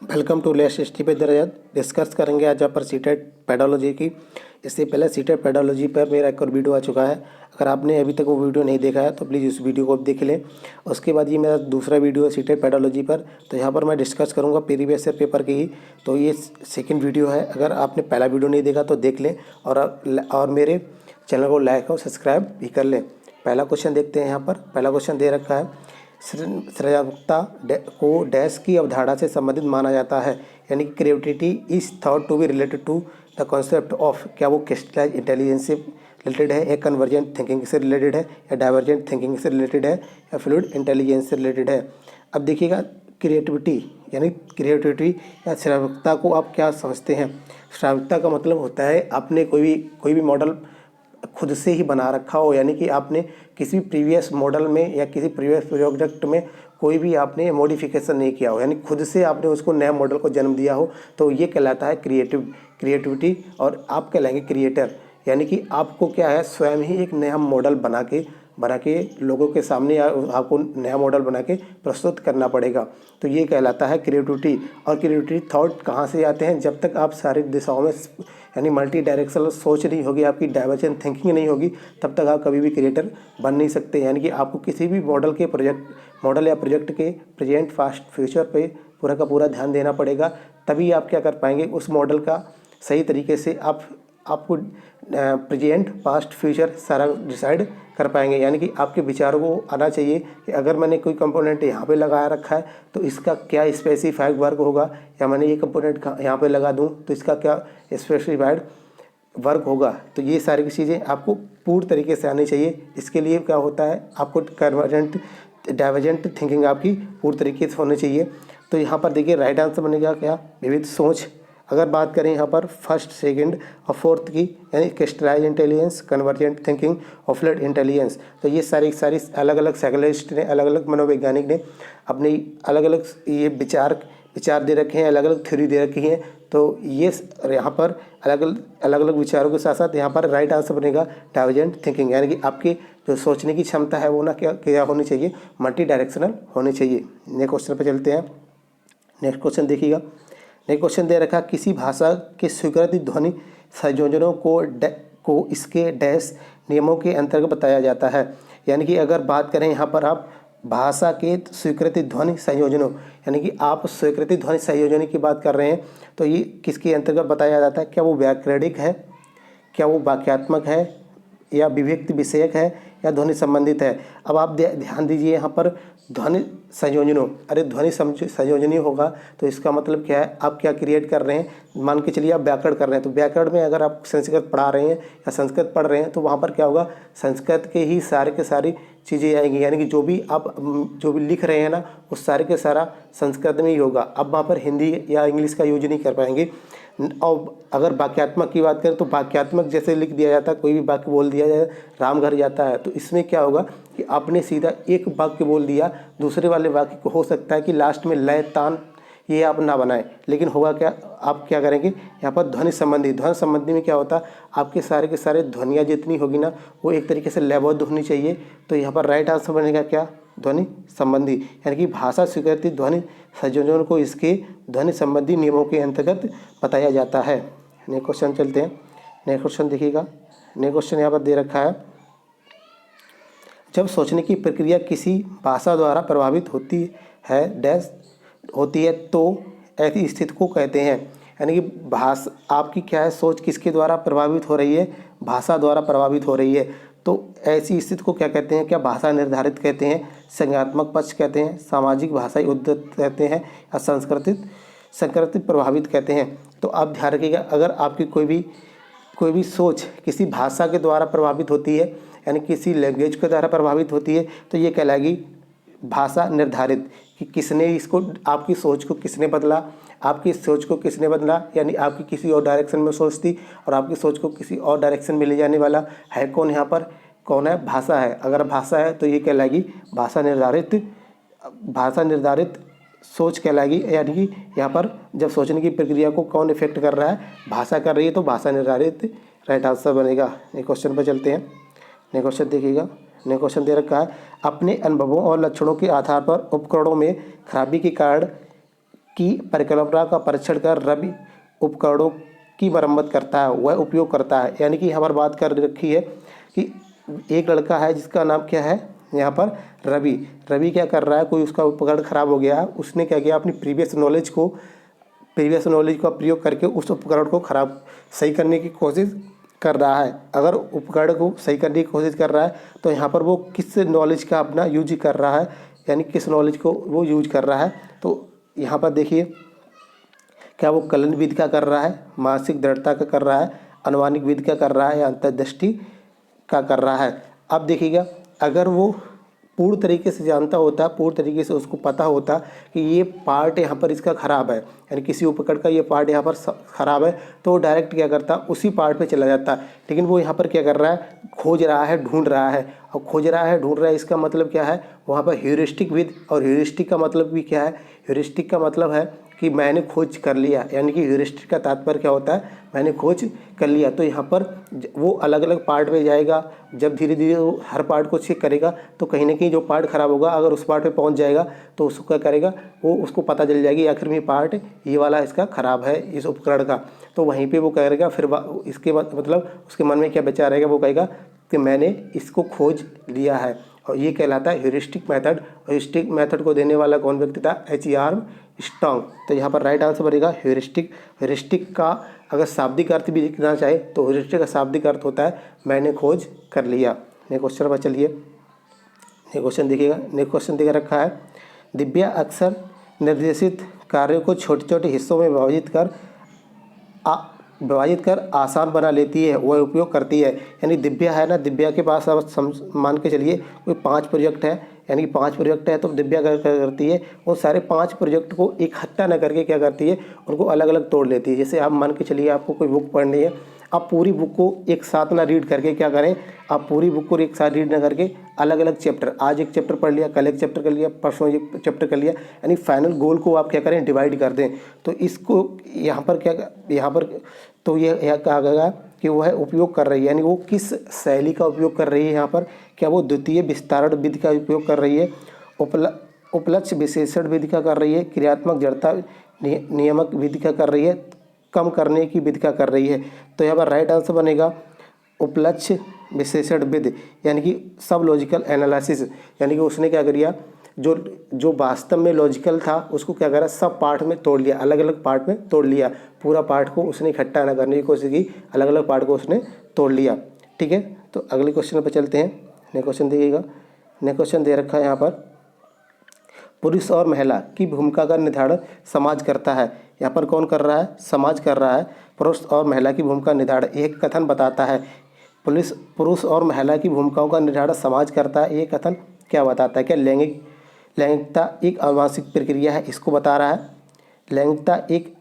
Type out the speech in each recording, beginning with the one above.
Welcome to लेस्ट स्टी पे दरअसल डिस्कस करेंगे आज यहाँ पर सीटेट पेडोलॉजी की। इससे पहले सीटेट पेडोलॉजी पर मेरा एक और वीडियो आ चुका है। अगर आपने अभी तक वो वीडियो नहीं देखा है तो प्लीज़ उस वीडियो को अब देख लें। उसके बाद ये मेरा दूसरा वीडियो है सीटेट पेडोलॉजी पर, तो यहाँ पर मैं डिस्कस करूँगा प्रीवियस ईयर पेपर की ही। तो ये सेकेंड वीडियो है। अगर आपने पहला वीडियो नहीं देखा तो देख लें और मेरे चैनल को लाइक और सब्सक्राइब भी कर लें। पहला क्वेश्चन देखते हैं। यहाँ पर पहला क्वेश्चन दे रखा है, सृजनात्मकता को डैश की अवधारणा से संबंधित माना जाता है, यानी कि creativity is thought to be related to the concept of. क्या वो क्रिस्टलाइज इंटेलिजेंस से रिलेटेड है, या कन्वर्जेंट थिंकिंग से रिलेटेड है, या डाइवर्जेंट थिंकिंग से रिलेटेड है, या फ्लूइड इंटेलिजेंस से रिलेटेड है। अब देखिएगा, क्रिएटिविटी यानी क्रिएटिविटी या सृजनात्मकता को आप क्या समझते हैं। सृजनात्मकता का मतलब होता है आपने कोई भी मॉडल खुद से ही बना रखा हो, यानी कि आपने किसी प्रीवियस मॉडल में या किसी प्रीवियस प्रोजेक्ट में कोई भी आपने मॉडिफिकेशन नहीं किया हो, यानी खुद से आपने उसको नया मॉडल को जन्म दिया हो, तो ये कहलाता है क्रिएटिविटी। और आप कहलाएंगे क्रिएटर, यानी कि आपको क्या है, स्वयं ही एक नया मॉडल बना के लोगों के सामने आपको नया मॉडल बना के प्रस्तुत करना पड़ेगा। तो ये कहलाता है क्रिएटिविटी। और क्रिएटिविटी थॉट कहाँ से आते हैं, जब तक आप सारी दिशाओं में यानी मल्टी डायरेक्शनल सोच नहीं होगी, आपकी डाइवर्जेंट थिंकिंग नहीं होगी, तब तक आप कभी भी क्रिएटर बन नहीं सकते। यानी कि आपको किसी भी मॉडल या प्रोजेक्ट के प्रेजेंट पास्ट फ्यूचर पे पूरा का पूरा ध्यान देना पड़ेगा। तभी आप क्या कर पाएंगे, उस मॉडल का सही तरीके से आपको प्रेजेंट पास्ट फ्यूचर सारा डिसाइड कर पाएंगे। यानी कि आपके विचारों को आना चाहिए कि अगर मैंने कोई कंपोनेंट यहाँ पे लगाया रखा है तो इसका क्या स्पेसिफाइड वर्क होगा, या मैंने ये कंपोनेंट यहाँ पे लगा दूँ तो इसका क्या स्पेसिफाइड वर्क होगा। तो ये सारी चीज़ें आपको पूर्ण तरीके से आनी चाहिए। इसके लिए क्या होता है, आपको डाइवर्जेंट थिंकिंग आपकी पूर्ण तरीके से होनी चाहिए। तो यहाँ पर देखिए राइट आंसर बनेगा क्या, विविध सोच। अगर बात करें यहाँ पर फर्स्ट, सेकंड और फोर्थ की, यानी क्रिस्टलाइज इंटेलिजेंस, कन्वर्जेंट थिंकिंग और फ्लूइड इंटेलिजेंस, तो ये सारी अलग अलग साइकोलॉजिस्ट ने, अलग अलग मनोवैज्ञानिक ने अपनी अलग अलग ये विचार दे रखे हैं, अलग अलग थ्योरी दे रखी हैं। तो ये यहाँ पर अलग अलग विचारों के साथ साथ यहाँ पर राइट आंसर बनेगा डाइवर्जेंट थिंकिंग, यानी कि आपकी जो सोचने की क्षमता है वो ना क्या होनी चाहिए, मल्टी डायरेक्शनल होनी चाहिए। नेक्स्ट क्वेश्चन पर चलते हैं। नेक्स्ट क्वेश्चन देखिएगा। नेक्स्ट क्वेश्चन दे रखा, किसी भाषा के स्वीकृत ध्वनि संयोजनों को इसके डैश नियमों के अंतर्गत बताया जाता है। यानी कि अगर बात करें यहाँ पर आप भाषा के स्वीकृति ध्वनि संयोजनों, यानी कि आप स्वीकृति ध्वनि संयोजन की बात कर रहे हैं, तो ये किसके अंतर्गत बताया जाता है। क्या वो व्याकरणिक है, क्या वो वाक्यात्मक है, या विभक्ति विषयक है, या ध्वनि संबंधित है। अब आप ध्यान दीजिए यहाँ पर ध्वनि संयोजनों, अरे ध्वनि संयोजनी होगा तो इसका मतलब क्या है, आप क्या क्रिएट कर रहे हैं। मान के चलिए आप व्याकरण कर रहे हैं, तो व्याकरण में अगर आप संस्कृत पढ़ा रहे हैं या संस्कृत पढ़ रहे हैं, तो वहाँ पर क्या होगा, संस्कृत के ही सारे के सारी चीज़ें आएंगी। यानी कि जो भी लिख रहे हैं ना, वो सारे के सारा संस्कृत में ही होगा। अब वहाँ पर हिंदी या इंग्लिश का यूज नहीं कर पाएंगे। और अगर वाक्यात्मक की बात करें तो वाक्यात्मक जैसे लिख दिया जाता है, कोई भी वाक्य बोल दिया जाए, राम घर जाता है, तो इसमें क्या होगा कि आपने सीधा एक वाक्य बोल दिया, दूसरे वाले वाक्य को हो सकता है कि लास्ट में लय तान ये आप ना बनाएं, लेकिन होगा क्या, आप क्या करेंगे यहाँ पर ध्वनि संबंधी में क्या होता है, आपके सारे के सारे ध्वनियाँ जितनी होगी ना वो एक तरीके से लयबद्ध होनी चाहिए। तो यहाँ पर राइट आंसर बनेगा क्या, ध्वनि संबंधी, यानी कि भाषा स्वीकृति ध्वनि संयोजन को इसके ध्वनि संबंधी नियमों के अंतर्गत बताया जाता है। नेक्स्ट क्वेश्चन चलते हैं। नेक्स्ट क्वेश्चन देखिएगा। नेक्स्ट क्वेश्चन यहाँ पर दे रखा है, जब सोचने की प्रक्रिया किसी भाषा द्वारा प्रभावित होती है तो ऐसी स्थिति को कहते हैं। यानी कि भाषा आपकी क्या है, सोच किसके द्वारा प्रभावित हो रही है, भाषा द्वारा प्रभावित हो रही है, तो ऐसी स्थिति को क्या कहते हैं, क्या भाषा निर्धारित कहते हैं, संज्ञानात्मक पक्ष कहते हैं, सामाजिक भाषाई उद्धत कहते हैं, या संस्कृति प्रभावित कहते हैं। तो आप ध्यान रखिएगा, अगर आपकी कोई भी सोच किसी भाषा के द्वारा प्रभावित होती है, यानी किसी लैंग्वेज के द्वारा प्रभावित होती है, तो ये कहलाएगी भाषा निर्धारित, कि किसने इसको, आपकी सोच को किसने बदला, यानी आपकी किसी और डायरेक्शन में सोच थी और आपकी सोच को किसी और डायरेक्शन में ले जाने वाला है कौन, यहाँ पर कौन है, भाषा है। अगर भाषा है तो ये कहलाएगी भाषा निर्धारित सोच कहलाएगी। यानी कि यहाँ पर जब सोचने की प्रक्रिया को कौन इफेक्ट कर रहा है, भाषा कर रही है, तो भाषा निर्धारित राइट आंसर बनेगा। नेक्स्ट क्वेश्चन पर चलते हैं। नेक्स्ट क्वेश्चन देखिएगा। नेक्स्ट क्वेश्चन दे रखा है, अपने अनुभवों और लक्षणों के आधार पर उपकरणों में खराबी के कारण की परिकल्पना का परीक्षण कर रवि उपकरणों की मरम्मत करता है, वह उपयोग करता है। यानी कि यहाँ पर बात कर रखी है कि एक लड़का है जिसका नाम क्या है यहाँ पर रवि। रवि क्या कर रहा है, कोई उसका उपकरण ख़राब हो गया, उसने क्या किया, अपनी प्रीवियस नॉलेज का प्रयोग करके उस उपकरण को सही करने की कोशिश कर रहा है। अगर उपकरण को सही करने की कोशिश कर रहा है तो यहाँ पर वो किस नॉलेज का अपना यूज कर रहा है, यानी किस नॉलेज को वो यूज कर रहा है। तो यहाँ पर देखिए, क्या वो कलन विधि का कर रहा है, मानसिक दृढ़ता का कर रहा है, अनुमानिक विधि का कर रहा है या अंतर्दृष्टि का कर रहा है। अब देखिएगा, अगर वो पूर्ण तरीके से जानता होता, पूर्ण तरीके से उसको पता होता कि ये पार्ट यहाँ पर इसका ख़राब है, यानी किसी उपकरण का ये पार्ट यहाँ पर ख़राब है, तो वो डायरेक्ट क्या करता, उसी पार्ट पे चला जाता। लेकिन वो यहाँ पर क्या कर रहा है, खोज रहा है, ढूंढ रहा है। और खोज रहा है, ढूंढ रहा है, इसका मतलब क्या है, वहाँ पर ह्यूरिस्टिक विधि। और ह्यूरिस्टिक का मतलब भी क्या है, ह्यूरिस्टिक का मतलब है कि मैंने खोज कर लिया, यानी कि ह्यूरिस्टिक का तात्पर्य क्या होता है, मैंने खोज कर लिया। तो यहाँ पर वो अलग अलग पार्ट में जाएगा, जब धीरे धीरे वो हर पार्ट को चेक करेगा तो कहीं ना कहीं जो पार्ट ख़राब होगा, अगर उस पार्ट पे पहुँच जाएगा तो उसको क्या करेगा, वो उसको पता चल जाएगी आखिर में पार्ट ये वाला इसका ख़राब है इस उपकरण का। तो वहीं पे वो करेगा, फिर इसके मतलब उसके मन में क्या बचा रहेगा, वो कहेगा कि मैंने इसको खोज लिया है। और ये कहलाता है ह्यूरिस्टिक मेथड। ह्यूरिस्टिक मेथड को देने वाला कौन व्यक्ति था, H.E. आर्मस्ट्रांग। तो यहाँ पर राइट आंसर बनेगा ह्यूरिस्टिक। ह्यूरिस्टिक का अगर शाब्दिक अर्थ भी लिखना चाहे तो ह्यूरिस्टिक का शाब्दिक अर्थ होता है मैंने खोज कर लिया। नेक्स्ट क्वेश्चन पर चलिए। नेक्स्ट क्वेश्चन देखिएगा, नेक्स्ट क्वेश्चन दिखा रखा है, दिव्या अक्सर निर्देशित कार्यों को छोटे छोटे हिस्सों में विभाजित कर आसान बना लेती है, वह उपयोग करती है। यानी दिव्या है ना, दिव्या के पास अब मान के चलिए कोई 5 प्रोजेक्ट है, यानी कि 5 प्रोजेक्ट है, तो दिव्या क्या करती है, वो सारे 5 प्रोजेक्ट को इकट्ठा न करके क्या करती है, उनको अलग अलग तोड़ लेती है। जैसे आप मान के चलिए आपको कोई बुक पढ़नी है, आप पूरी बुक को एक साथ ना रीड करके क्या करें, आप पूरी बुक को एक साथ रीड ना करके अलग अलग चैप्टर, आज एक चैप्टर पढ़ लिया, कल एक चैप्टर कर लिया, परसों एक चैप्टर कर लिया, यानी फाइनल गोल को आप क्या करें, डिवाइड कर दें। तो इसको यहाँ पर तो ये कहा गया कि वह उपयोग कर रही है, यानी वो किस शैली का उपयोग कर रही है यहाँ पर, क्या वो द्वितीय विस्तारण विधि का उपयोग कर रही है, उपलक्ष्य विशेषण विधि का कर रही है, क्रियात्मक जड़ता नियामक विधि का कर रही है, कम करने की विधि का कर रही है। तो यहाँ पर राइट आंसर बनेगा उपलक्ष्य विशेषण विधि, यानी कि सब लॉजिकल एनालिसिस। यानी कि उसने क्या किया, जो वास्तव में लॉजिकल था उसको क्या करा, सब पार्ट में तोड़ लिया, अलग अलग पार्ट में तोड़ लिया। पूरा पार्ट को उसने इकट्ठा ना करने की कोशिश की, अलग अलग पार्ट को उसने तोड़ लिया। ठीक है, तो अगले क्वेश्चन पर चलते हैं। नेक्स्ट क्वेश्चन देखिएगा, नेक्स्ट क्वेश्चन दे रखा है यहाँ पर, पुरुष और महिला की भूमिका का निर्धारण समाज करता है। यहाँ पर कौन कर रहा है, समाज कर रहा है। पुरुष और महिला की भूमिका निर्धारण, एक कथन बताता है, पुरुष और महिला की भूमिकाओं का निर्धारण समाज करता है। ये कथन क्या बताता है, क्या लैंगिकता एक आनुवांशिक प्रक्रिया है, इसको बता रहा है। लैंगिकता एक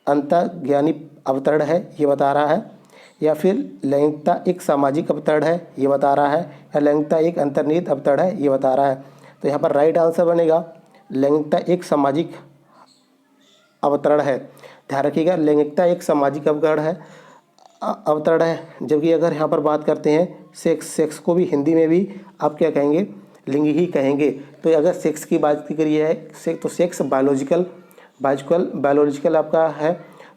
अंतर्ज्ञानी अवतरण है, ये बता रहा है। या फिर लैंगिकता एक सामाजिक अवतरण है, ये बता रहा है। या लैंगिकता एक अंतर्निहित अवतरण है, ये बता रहा है। तो यहाँ पर राइट आंसर बनेगा लैंगिकता एक सामाजिक अवतरण है। ध्यान रखिएगा, लैंगिकता एक सामाजिक अवतरण है। जबकि अगर यहाँ पर बात करते हैं सेक्स को भी हिंदी में भी आप क्या कहेंगे, लिंग ही कहेंगे। तो अगर सेक्स की बात करिए है तो सेक्स बायोलॉजिकल आपका है।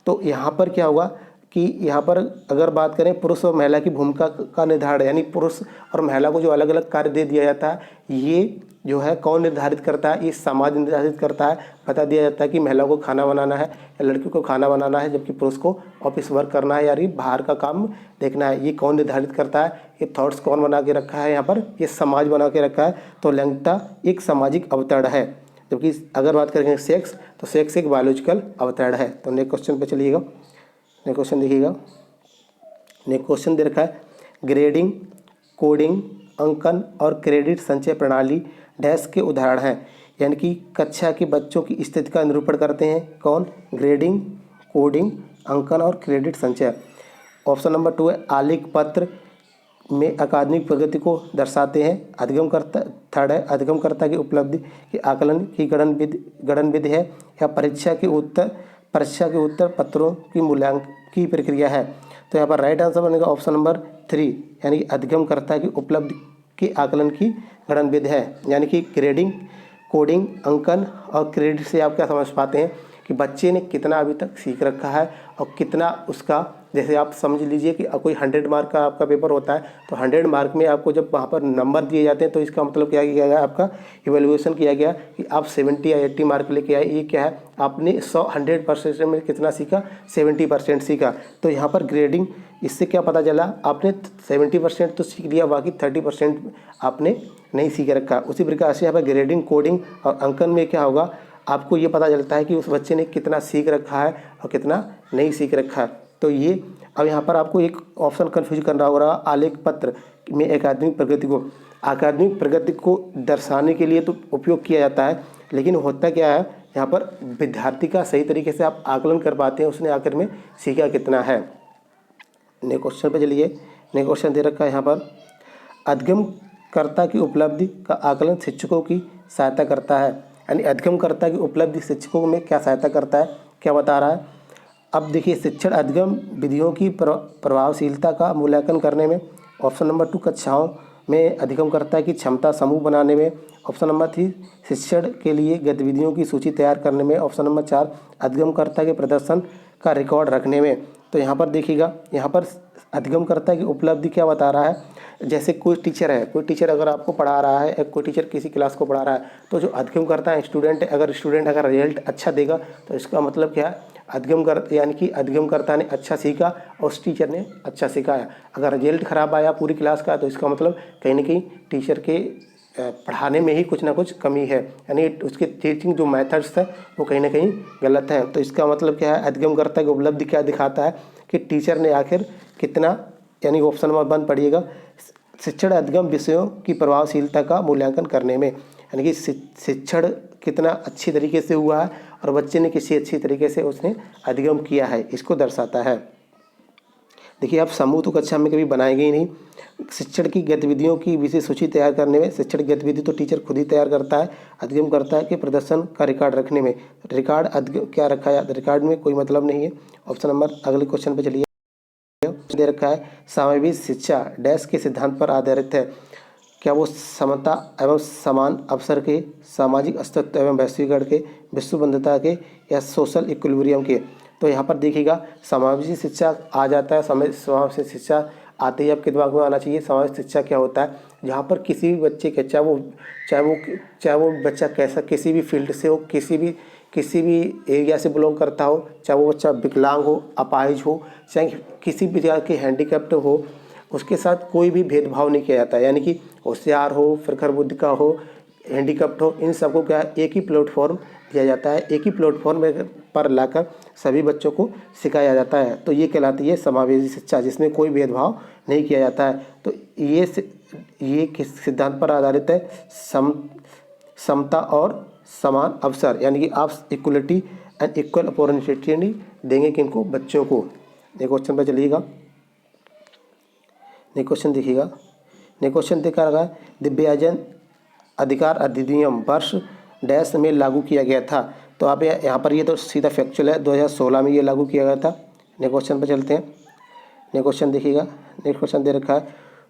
तो यहाँ पर क्या होगा कि यहाँ पर अगर बात करें पुरुष और महिला की भूमिका का निर्धारण, यानी पुरुष और महिला को जो अलग अलग कार्य दे दिया जाता है, ये जो है कौन निर्धारित करता है, ये समाज निर्धारित करता है। बता दिया जाता है कि महिला को खाना बनाना है या लड़की को खाना बनाना है, जबकि पुरुष को ऑफिस वर्क करना है, यानी बाहर का काम देखना है। ये कौन निर्धारित करता है, ये थॉट्स कौन बना के रखा है, यहाँ पर ये समाज बना के रखा है। तो लैंगिकता एक सामाजिक अवतरण है। जबकि अगर बात करेंगे सेक्स, तो सेक्स एक बायोलॉजिकल अवतरण है। तो नेक्स्ट क्वेश्चन पे चलिएगा, नेक्स्ट क्वेश्चन देखिएगा। नेक्स्ट क्वेश्चन दे रखा है, ग्रेडिंग, कोडिंग, अंकन और क्रेडिट संचय प्रणाली डैश के उदाहरण हैं। यानी कि कक्षा के बच्चों की स्थिति का निरूपण करते हैं कौन, ग्रेडिंग, कोडिंग, अंकन और क्रेडिट संचय। ऑप्शन नंबर 2 है आलेख पत्र में अकादमिक प्रगति को दर्शाते हैं। अधिगमकर्ता, थर्ड है अधिगमकर्ता की उपलब्धि की आकलन की गणन विधि है। या परीक्षा के उत्तर पत्रों की मूल्यांकन की प्रक्रिया है। तो यहाँ पर राइट आंसर बनेगा ऑप्शन नंबर 3, यानी अधिगमकर्ता की उपलब्धि के आकलन की गणन विधि है। यानी कि ग्रेडिंग, कोडिंग, अंकन और क्रेडिट से आप क्या समझ पाते हैं कि बच्चे ने कितना अभी तक सीख रखा है और कितना उसका, जैसे आप समझ लीजिए कि कोई 100 मार्क का आपका पेपर होता है, तो 100 मार्क में आपको जब वहाँ पर नंबर दिए जाते हैं तो इसका मतलब क्या किया गया, आपका इवैल्यूएशन किया गया कि आप 70 या 80 मार्क लेके आए। ये क्या है, आपने 100% में कितना सीखा, 70% सीखा। तो यहाँ पर ग्रेडिंग, इससे क्या पता चला, आपने 70% तो सीख लिया, बाकी 30% आपने नहीं सीख रखा। उसी प्रकार से यहाँ पर ग्रेडिंग, कोडिंग और अंकन में क्या होगा, आपको ये पता चलता है कि उस बच्चे ने कितना सीख रखा है और कितना नहीं सीख रखा है। तो ये अब यहाँ पर आपको एक ऑप्शन कन्फ्यूज करना होगा, आलेख पत्र में अकादमिक प्रगति को दर्शाने के लिए तो उपयोग किया जाता है, लेकिन होता क्या है, यहाँ पर विद्यार्थी का सही तरीके से आप आकलन कर पाते हैं उसने आखिर में सीखा कितना है। नए क्वेश्चन पे चलिए। नए क्वेश्चन दे रखा है यहाँ पर, अधिगमकर्ता की उपलब्धि का आकलन शिक्षकों की सहायता करता है। यानी अधिगमकर्ता की उपलब्धि शिक्षकों में क्या सहायता करता है, क्या बता रहा है। अब देखिए, शिक्षण अधिगम विधियों की प्रभावशीलता का मूल्यांकन करने में। ऑप्शन नंबर 2, कक्षाओं में अधिगमकर्ता की क्षमता समूह बनाने में। ऑप्शन नंबर 3, शिक्षण के लिए गतिविधियों की सूची तैयार करने में। ऑप्शन नंबर 4, अधिगमकर्ता के प्रदर्शन का रिकॉर्ड रखने में। तो यहाँ पर देखिएगा, यहाँ पर अधिगमकर्ता की उपलब्धि क्या बता रहा है। जैसे कोई टीचर है, कोई टीचर अगर आपको पढ़ा रहा है, कोई टीचर किसी क्लास को पढ़ा रहा है, तो जो अधिगमकर्ता है स्टूडेंट है, अगर स्टूडेंट अगर रिजल्ट अच्छा देगा तो इसका मतलब क्या है, यानी कि अधिगमकर्ता ने अच्छा सीखा और उस टीचर ने अच्छा सिखाया। अगर रिजल्ट खराब आया पूरी क्लास का, तो इसका मतलब कहीं ना कहीं टीचर के पढ़ाने में ही कुछ ना कुछ कमी है, यानी उसके टीचिंग जो मेथड्स है वो कहीं ना कहीं गलत है। तो इसका मतलब क्या है, अधिगमकर्ता की उपलब्धि क्या दिखाता है कि टीचर ने आखिर कितना, यानी ऑप्शन नंबर 1 पढ़िएगा, शिक्षण अधिगम विषयों की प्रभावशीलता का मूल्यांकन करने में। यानी कि शिक्षण कितना अच्छी तरीके से हुआ है और बच्चे ने किसी अच्छी तरीके से उसने अधिगम किया है, इसको दर्शाता है। देखिए, आप समूह तो कक्षा में कभी बनाएंगे ही नहीं। शिक्षण की गतिविधियों की विशेष सूची तैयार करने में, शिक्षण गतिविधि तो टीचर खुद ही तैयार करता है। अधिगम करता है कि प्रदर्शन का रिकॉर्ड रखने में, रिकॉर्ड क्या रखा जाता है, रिकॉर्ड में कोई मतलब नहीं है। ऑप्शन नंबर, अगले क्वेश्चन पे चलिए, दे रखा है, समावेशी शिक्षा डैश के सिद्धांत पर आधारित है। क्या वो समता एवं समान अवसर के, सामाजिक अस्तित्व एवं वैश्वीकरण के, विश्वबंधुता के, या सोशल इक्विलिब्रियम के। तो यहाँ पर देखिएगा, समावेशी शिक्षा आ जाता है। समावेशी शिक्षा आते ही आपके दिमाग में आना चाहिए समावेशी शिक्षा क्या होता है, जहाँ पर किसी भी बच्चे के, चाहे वो बच्चा कैसा, किसी भी फील्ड से हो, किसी भी एरिया से बिलोंग करता हो, चाहे वो बच्चा विकलांग हो, अपाहिज हो, चाहे किसी भी प्रकार के हैंडीकैप्ट हो, उसके साथ कोई भी भेदभाव नहीं किया जाता है। यानी कि होशियार हो, प्रखर बुद्धि का हो, हैंडीकैप्ट हो, इन सबको क्या है, एक ही प्लेटफॉर्म दिया जाता है, एक ही प्लेटफॉर्म पर लाकर सभी बच्चों को सिखाया जाता है। तो ये कहलाती है समावेशी शिक्षा, जिसमें कोई भेदभाव नहीं किया जाता है। तो ये किस सिद्धांत पर आधारित है, समता और समान अवसर, यानी कि आप इक्वलिटी एंड इक्वल अपॉर्चुनिटी देंगे किनको, बच्चों को। ये क्वेश्चन पर चलिएगा, नए क्वेश्चन देखिएगा। नए क्वेश्चन देखा रहा है, दिव्यांगजन अधिकार अधिनियम वर्ष डैश में लागू किया गया था। तो आप यहाँ पर ये तो सीधा फैक्चुअल है, 2016 में ये लागू किया गया था। नए क्वेश्चन पर चलते हैं। नए क्वेश्चन देखिएगा। नए क्वेश्चन दे रखा है,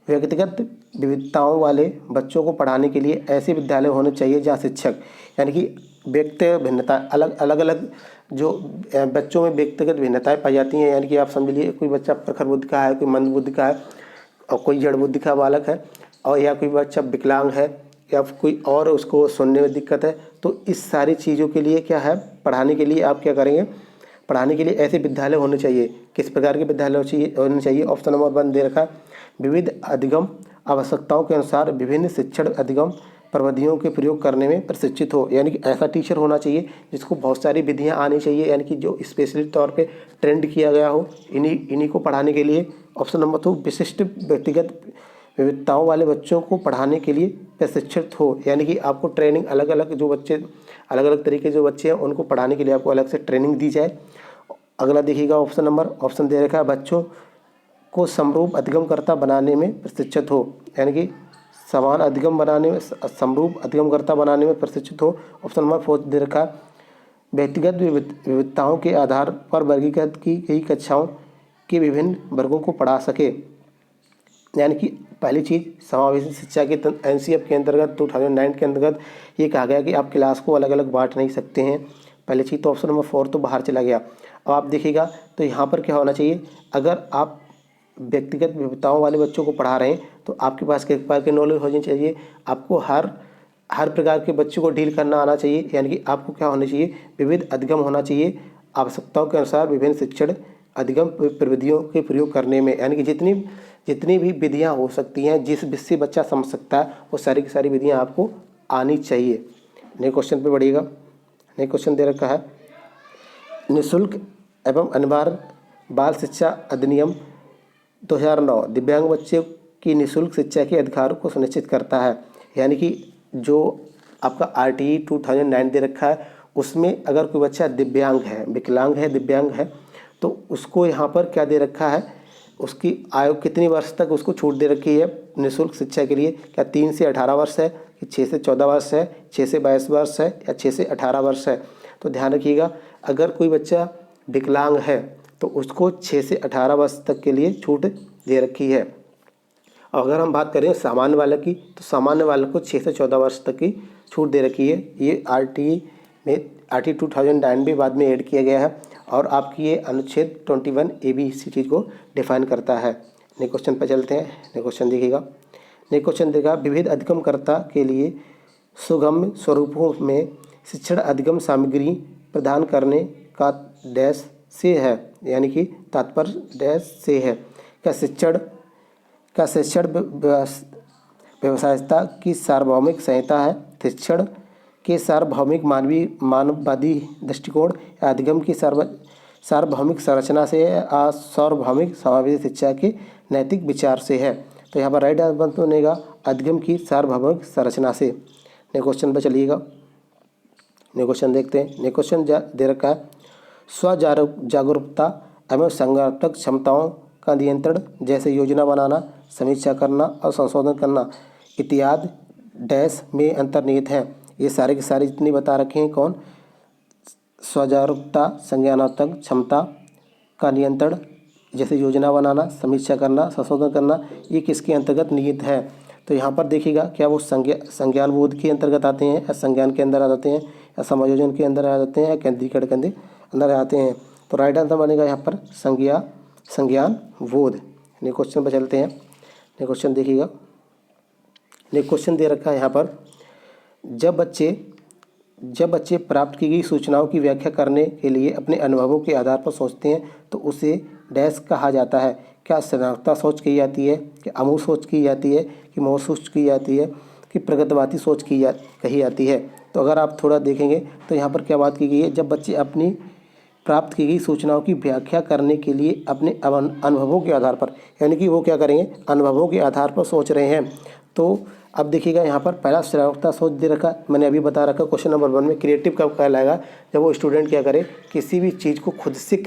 व्यक्तिगत विविधताओं वाले बच्चों को पढ़ाने के लिए ऐसे विद्यालय होने चाहिए जहाँ शिक्षक, यानी कि व्यक्तिगत भिन्नता, अलग जो बच्चों में व्यक्तिगत भिन्नताएं पाई जाती हैं। यानी कि आप समझ लीजिए, कोई बच्चा प्रखर बुद्धि का है, कोई मंद बुद्धि का है, और कोई जड़ बुद्धि का बालक है, और या कोई बच्चा विकलांग है, या कोई और उसको सुनने में दिक्कत है। तो इस सारी चीज़ों के लिए क्या है, पढ़ाने के लिए आप क्या करेंगे, पढ़ाने के लिए ऐसे विद्यालय होने चाहिए। किस प्रकार के विद्यालय होने चाहिए। ऑप्शन नंबर 1 दे रखा है, विविध अधिगम आवश्यकताओं के अनुसार विभिन्न शिक्षण अधिगम प्रविधियों के प्रयोग करने में प्रशिक्षित हो। यानी कि ऐसा टीचर होना चाहिए जिसको बहुत सारी विधियाँ आनी चाहिए, यानी कि जो स्पेशली तौर पे ट्रेंड किया गया हो इन्हीं को पढ़ाने के लिए। ऑप्शन नंबर 2, विशिष्ट व्यक्तिगत विविधताओं वाले बच्चों को पढ़ाने के लिए प्रशिक्षित हो। यानी कि आपको ट्रेनिंग अलग अलग तरीके जो बच्चे हैं उनको पढ़ाने के लिए आपको अलग से ट्रेनिंग दी जाए। अगला देखिएगा, ऑप्शन दे रखा है, बच्चों को समरूप अधिगमकर्ता बनाने में प्रशिक्षित हो। यानी कि समान अधिगम बनाने में, समरूप अधिगमकर्ता बनाने में प्रशिक्षित हो। ऑप्शन नंबर 4 दे रखा है, व्यक्तिगत विविधताओं के आधार पर वर्गीकृत की गई कक्षाओं के विभिन्न वर्गों को पढ़ा सके। यानी कि पहली चीज़, समावेशी शिक्षा के एनसीएफ के अंतर्गत 2009 के अंतर्गत ये कहा गया कि आप क्लास को अलग अलग बांट नहीं सकते हैं। पहले चीज़ तो ऑप्शन नंबर 4 तो बाहर चला गया। अब आप देखिएगा तो यहाँ पर क्या होना चाहिए, अगर आप व्यक्तिगत विविधताओं वाले बच्चों को पढ़ा रहे हैं तो आपके पास किस प्रकार की नॉलेज होनी चाहिए, आपको हर प्रकार के बच्चों को डील करना आना चाहिए। यानी कि आपको क्या होना चाहिए, विविध अधिगम होना चाहिए, आवश्यकताओं के अनुसार विभिन्न शिक्षण अधिगम प्रविधियों के प्रयोग करने में, यानी कि जितनी भी विधियां हो सकती हैं, जिस विषय बच्चा समझ सकता है वो सारी की सारी विधियां आपको आनी चाहिए। नए क्वेश्चन पे बढ़िएगा। नए क्वेश्चन दे रखा है, निःशुल्क एवं अनिवार्य बाल शिक्षा अधिनियम 2009 दिव्यांग बच्चे की निःशुल्क शिक्षा के अधिकारों को सुनिश्चित करता है। यानी कि जो आपका RTE 2009 दे रखा है, उसमें अगर कोई बच्चा दिव्यांग है, विकलांग है, दिव्यांग है, तो उसको यहाँ पर क्या दे रखा है, उसकी आयु कितनी वर्ष तक उसको छूट दे रखी है निःशुल्क शिक्षा के लिए। क्या 3 से 18 वर्ष है, कि 6 से 14 वर्ष है, 6 से 22 वर्ष है, या 6 से 18 वर्ष है। तो ध्यान रखिएगा, अगर कोई बच्चा विकलांग है तो उसको 6 से 18 वर्ष तक के लिए छूट दे रखी है। और अगर हम बात करें सामान्य वाले की, तो सामान्य वाले को 6 से 14 वर्ष तक की छूट दे रखी है। ये RTE में RTE 2009 भी बाद में ऐड किया गया है, और आपकी ये अनुच्छेद 21A इसी चीज़ को डिफाइन करता है। नए क्वेश्चन पर चलते हैं। नए क्वेश्चन देखिएगा। नए क्वेश्चन देखा, विविध अधिगमकर्ता के लिए सुगम्य स्वरूपों में शिक्षण अधिगम सामग्री प्रदान करने का डैश से है, यानी कि तात्पर्य डैश से है। क्या शिक्षण व्यवसायिकता की सार्वभौमिक संहिता है, शिक्षण के सार्वभौमिक मानववादी दृष्टिकोण, या अधिगम की सार्वभौमिक संरचना से, सार्वभौमिक समावेशी शिक्षा के नैतिक विचार से है। तो यहाँ पर राइट आंसर बनेगा अधिगम की सार्वभौमिक संरचना से। नए क्वेश्चन पर चलिएगा। नए क्वेश्चन देखते हैं। नए क्वेश्चन दे रखा है, जागरूकता एवं संज्ञानात्मक क्षमताओं का नियंत्रण, जैसे योजना बनाना, समीक्षा करना और संशोधन करना इत्यादि डैश में अंतर्निहित हैं। ये सारे के सारे जितनी बता रखे हैं कौन, स्वजागरूकता, संज्ञानात्मक क्षमता का नियंत्रण, जैसे योजना बनाना, समीक्षा करना, संशोधन करना, ये किसके अंतर्गत निहित है। तो यहाँ पर देखिएगा, क्या वो संज्ञान बोध के अंतर्गत आते हैं, या संज्ञान के अंदर आ जाते हैं, या समायोजन के अंदर आ जाते हैं, या केंद्रीकरण के अंदर आते हैं। तो राइट आंसर बनेगा यहाँ पर संज्ञान बोध। नए क्वेश्चन पर चलते हैं। नए क्वेश्चन देखिएगा। नए क्वेश्चन दे रखा है यहाँ पर, जब बच्चे प्राप्त की गई सूचनाओं की व्याख्या करने के लिए अपने अनुभवों के आधार पर सोचते हैं तो उसे डैश कहा जाता है। क्या सृजनात्मक सोच की जाती है, कि अमूर्त सोच की जाती है, कि मोह सोच की जाती है, कि प्रगतिवादी सोच कही जाती है। तो अगर आप थोड़ा देखेंगे तो यहाँ पर क्या बात की गई है, जब बच्चे अपनी प्राप्त की गई सूचनाओं की व्याख्या करने के लिए अपने अनुभवों के आधार पर, यानी कि वो क्या करेंगे, अनुभवों के आधार पर सोच रहे हैं। तो अब देखिएगा यहाँ पर पहला सृजनात्मक सोच दे रखा, मैंने अभी बता रखा क्वेश्चन नंबर 1 में। क्रिएटिव कब कहलाएगा, जब वो स्टूडेंट क्या करे, किसी भी चीज़ को खुद से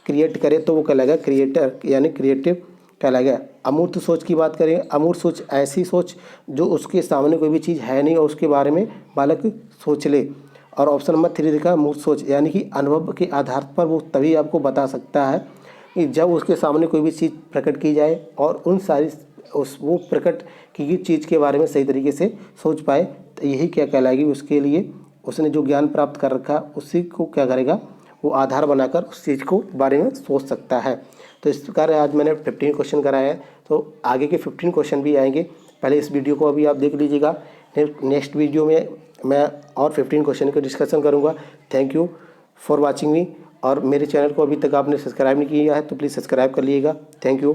क्रिएट करे तो वो कहलाएगा क्रिएटर, यानी क्रिएटिव कहलाएगा। अमूर्त सोच की बात करें, अमूर्त सोच ऐसी सोच जो उसके सामने कोई भी चीज़ है नहीं और उसके बारे में बालक सोच ले। और ऑप्शन नंबर 3 देखा मूर्त सोच, यानी कि अनुभव के आधार पर वो तभी आपको बता सकता है कि जब उसके सामने कोई भी चीज़ प्रकट की जाए और वो प्रकट की गई चीज़ के बारे में सही तरीके से सोच पाए, तो यही क्या कहलाएगी, उसके लिए उसने जो ज्ञान प्राप्त कर रखा उसी को क्या करेगा, वो आधार बनाकर उस चीज़ को बारे में सोच सकता है। तो इस प्रकार आज मैंने 15 क्वेश्चन कराए हैं, तो आगे के 15 क्वेश्चन भी आएंगे। पहले इस वीडियो को अभी आप देख लीजिएगा, नेक्स्ट वीडियो में मैं और 15 क्वेश्चन का डिस्कशन करूँगा। थैंक यू फॉर वॉचिंग मी। और मेरे चैनल को अभी तक आपने सब्सक्राइब नहीं किया है तो प्लीज़ सब्सक्राइब कर लीजिएगा। Thank you.